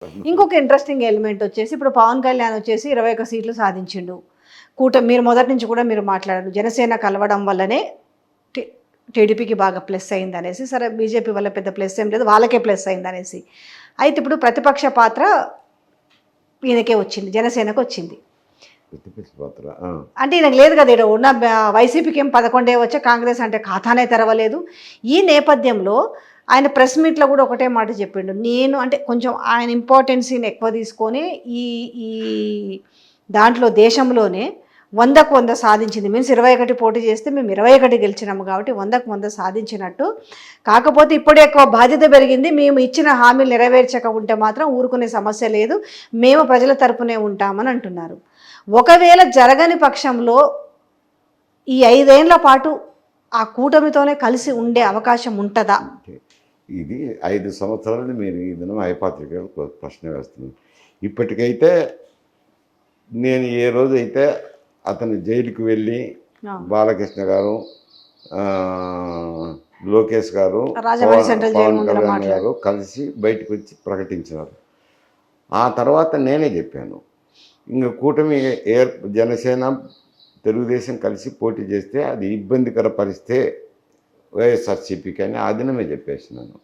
ఇంకొక interesting element వచ్చేసి ఇప్పుడు పవన్ కళ్యాణ్ వచ్చేసి 21 సీట్లు సాధించిండు. మీరు మొదటి నుంచి కూడా మీరు మాట్లాడారు. జనసేన కలవడం వల్లనే టి టీడీపీకి బాగా ప్లస్ అయిందనేసి. సరే బీజేపీ వల్ల పెద్ద ప్లస్ ఏం లేదు. వాళ్ళకే ప్లస్ అయిందనేసి. అయితే ఇప్పుడు ప్రతిపక్ష పాత్ర ఈయనకే వచ్చింది. జనసేనకు వచ్చింది. ప్రతిపక్ష పాత్ర అంటే ఈయనకు లేదు కదా. ఈడ ఉన్న వైసీపీకి ఏం 11 వచ్చే, కాంగ్రెస్ అంటే ఖాతానే తెరవలేదు. ఈ నేపథ్యంలో ఆయన ప్రెస్ మీట్లో కూడా ఒకటే మాట చెప్పిండు. నేను అంటే కొంచెం ఆయన ఇంపార్టెన్సీని ఎక్కువ తీసుకొని ఈ ఈ దాంట్లో దేశంలోనే 100కు 100 సాధించింది. మీన్స్ 21 పోటీ చేస్తే మేము 21 గెలిచినాము కాబట్టి 100కు 100 సాధించినట్టు. కాకపోతే ఇప్పుడే ఎక్కువ బాధ్యత పెరిగింది. మేము ఇచ్చిన హామీలు నెరవేర్చక ఉంటే మాత్రం ఊరుకునే సమస్య లేదు. మేము ప్రజల తరపునే ఉంటామని అంటున్నారు. ఒకవేళ జరగని పక్షంలో ఈ 5 ఏళ్ల పాటు ఆ కూటమితోనే కలిసి ఉండే అవకాశం ఉంటుందా? ఇది 5 సంవత్సరాలు మీరు ఈ దినం హైపాత్రికలకు ప్రశ్న వేస్తున్నాను. ఇప్పటికైతే నేను ఏ రోజైతే అతను జైలుకి వెళ్ళి బాలకృష్ణ గారు, లోకేష్ గారు, పవన్ కళ్యాణ్ గారు కలిసి బయటకు వచ్చి ప్రకటించినారు. ఆ తర్వాత నేనే చెప్పాను, ఇంకా కూటమి జనసేన తెలుగుదేశం కలిసి పోటీ చేస్తే అది ఇబ్బందికర పరిస్థితే వైఎస్ఆర్సీపీకి అని ఆ దినమే చెప్పేసినాను.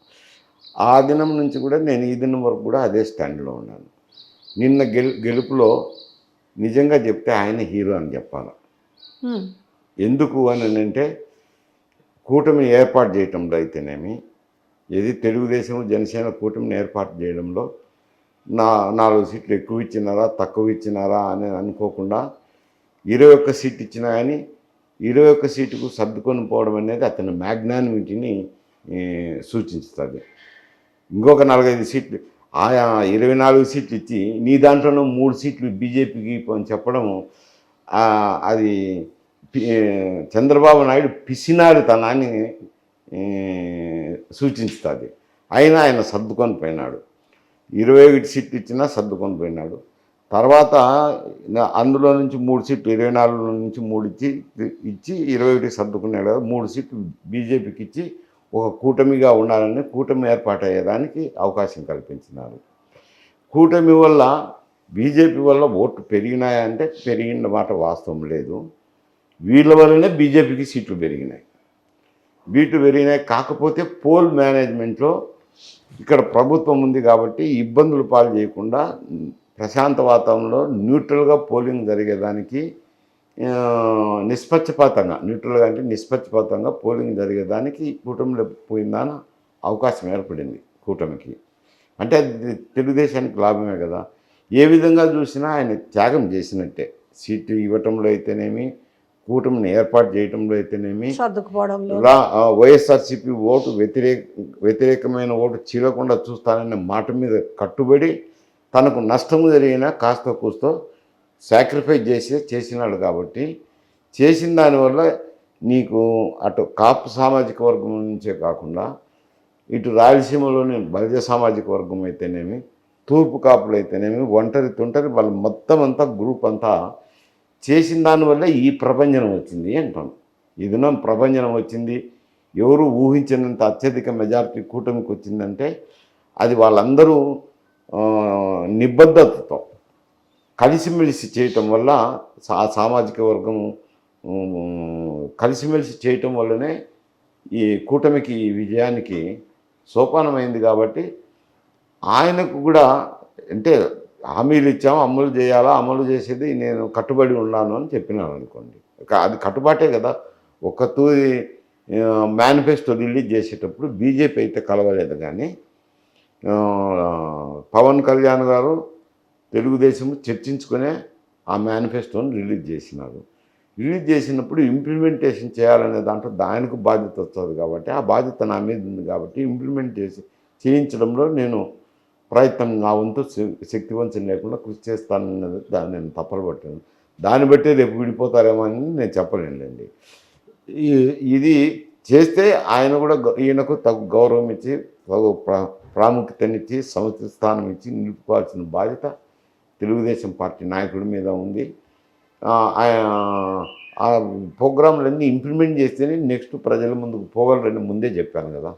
ఆ దినం నుంచి కూడా నేను ఈ దినం వరకు కూడా అదే స్టాండ్లో ఉన్నాను. నిన్న గెలుపులో నిజంగా చెప్తే ఆయన హీరో అని చెప్పాలి. ఎందుకు అని అంటే కూటమి ఏర్పాటు చేయటంలో అయితేనేమి, ఏది తెలుగుదేశం జనసేన కూటమిని ఏర్పాటు చేయడంలో 4 సీట్లు ఎక్కువ ఇచ్చినారా తక్కువ ఇచ్చినారా అని అనుకోకుండా 21 సీట్ ఇచ్చినా కానీ 21 సీటుకు సర్దుకొని పోవడం అనేది అతని మ్యాగ్నానిమిటీని సూచిస్తుంది. ఇంకొక 4-5 సీట్లు ఆయా 24 సీట్లు ఇచ్చి నీ దాంట్లోనూ 3 సీట్లు బీజేపీకి అని చెప్పడం అది చంద్రబాబు నాయుడు పిసినారితనాన్ని సూచిస్తుంది. అయినా ఆయన సర్దుకొని పోయినాడు. 21 సీట్లు ఇచ్చినా సర్దుకొని పోయినాడు. తర్వాత అందులో నుంచి 3 సీట్లు 24 నుంచి 3 ఇచ్చి 21 సర్దుకున్నాడు కదా. 3 సీట్లు బీజేపీకి ఇచ్చి ఒక కూటమిగా ఉండాలని కూటమి ఏర్పాటయ్యేదానికి అవకాశం కల్పించినారు. కూటమి వల్ల బీజేపీ వల్ల ఓట్లు పెరిగినాయంటే పెరిగిన మాట వాస్తవం లేదు. వీళ్ళ వల్లనే బీజేపీకి సీట్లు పెరిగినాయి. కాకపోతే పోల్ మేనేజ్మెంట్లో ఇక్కడ ప్రభుత్వం ఉంది కాబట్టి ఇబ్బందులు పాలు చేయకుండా ప్రశాంత వాతావరణంలో న్యూట్రల్గా పోలింగ్ జరిగేదానికి నిష్పక్షపాతంగా పోలింగ్ జరిగేదానికి కూటమిలో పోయిందాన అవకాశం ఏర్పడింది కూటమికి. అంటే అది తెలుగుదేశానికి లాభమే కదా. ఏ విధంగా చూసినా ఆయన త్యాగం చేసినట్టే. సీటు ఇవ్వటంలో అయితేనేమి, కూటమిని ఏర్పాటు చేయటంలో అయితేనేమి, వైఎస్ఆర్సీపీ ఓటు వ్యతిరేకమైన ఓటు చీలకుండా చూస్తాననే మాట మీద కట్టుబడి తనకు నష్టము జరిగినా కాస్త కూస్తో సాక్రిఫైస్ చేసినాడు. కాబట్టి చేసిన దానివల్ల నీకు అటు కాపు సామాజిక వర్గం నుంచే కాకుండా ఇటు రాయలసీమలోని బలిజ సామాజిక వర్గం అయితేనేమి, తూర్పు కాపులు అయితేనేమి, ఒంటరి వాళ్ళు మొత్తం అంతా గ్రూప్ అంతా చేసిన దానివల్ల ఈ ప్రభంజనం వచ్చింది అంటాను. ఈ దినం ప్రభంజనం వచ్చింది. ఎవరు ఊహించినంత అత్యధిక మెజారిటీ కూటమికి వచ్చిందంటే అది వాళ్ళందరూ నిబద్ధతతో కలిసిమెలిసి చేయటం వల్ల సామాజిక వర్గం కలిసిమెలిసి చేయటం వల్లనే ఈ కూటమికి ఈ విజయానికి సోపానమైంది. కాబట్టి ఆయనకు కూడా అంటే హామీలు ఇచ్చాము, అమలు చేయాలా, అమలు చేసేది నేను కట్టుబడి ఉన్నాను అని చెప్పినాను అనుకోండి. అది కట్టుబాటే కదా. ఒక తూరి మేనిఫెస్టో రిలీజ్ చేసేటప్పుడు బీజేపీ అయితే కలవలేదు, కానీ పవన్ కళ్యాణ్ గారు తెలుగుదేశం చర్చించుకునే ఆ మేనిఫెస్టోని రిలీజ్ చేసినారు. రిలీజ్ చేసినప్పుడు ఇంప్లిమెంటేషన్ చేయాలనే దాంట్లో దానికి బాధ్యత వస్తుంది కాబట్టి ఆ బాధ్యత నా మీద ఉంది. కాబట్టి ఇంప్లిమెంట్ చేయించడంలో నేను ప్రయత్నం నా వంతు శక్తివంచన లేకుండా కృషి చేస్తానన్నది దాన్ని నేను తప్పలు పట్టాను. దాన్ని బట్టి రేపు విడిపోతారేమో అని నేను చెప్పలేనులేండి. ఇది చేస్తే ఆయన కూడా ఈయనకు తగు గౌరవం ఇచ్చి తగు ప్రాముఖ్యతనిచ్చి సముచిత స్థానం ఇచ్చి నిలుపుకోవాల్సిన బాధ్యత తెలుగుదేశం పార్టీ నాయకుడి మీద ఉంది. ఆ ప్రోగ్రాంలన్నీ ఇంప్లిమెంట్ చేస్తేనే నెక్స్ట్ ప్రజల ముందుకు పోగలరని ముందే చెప్పాను కదా.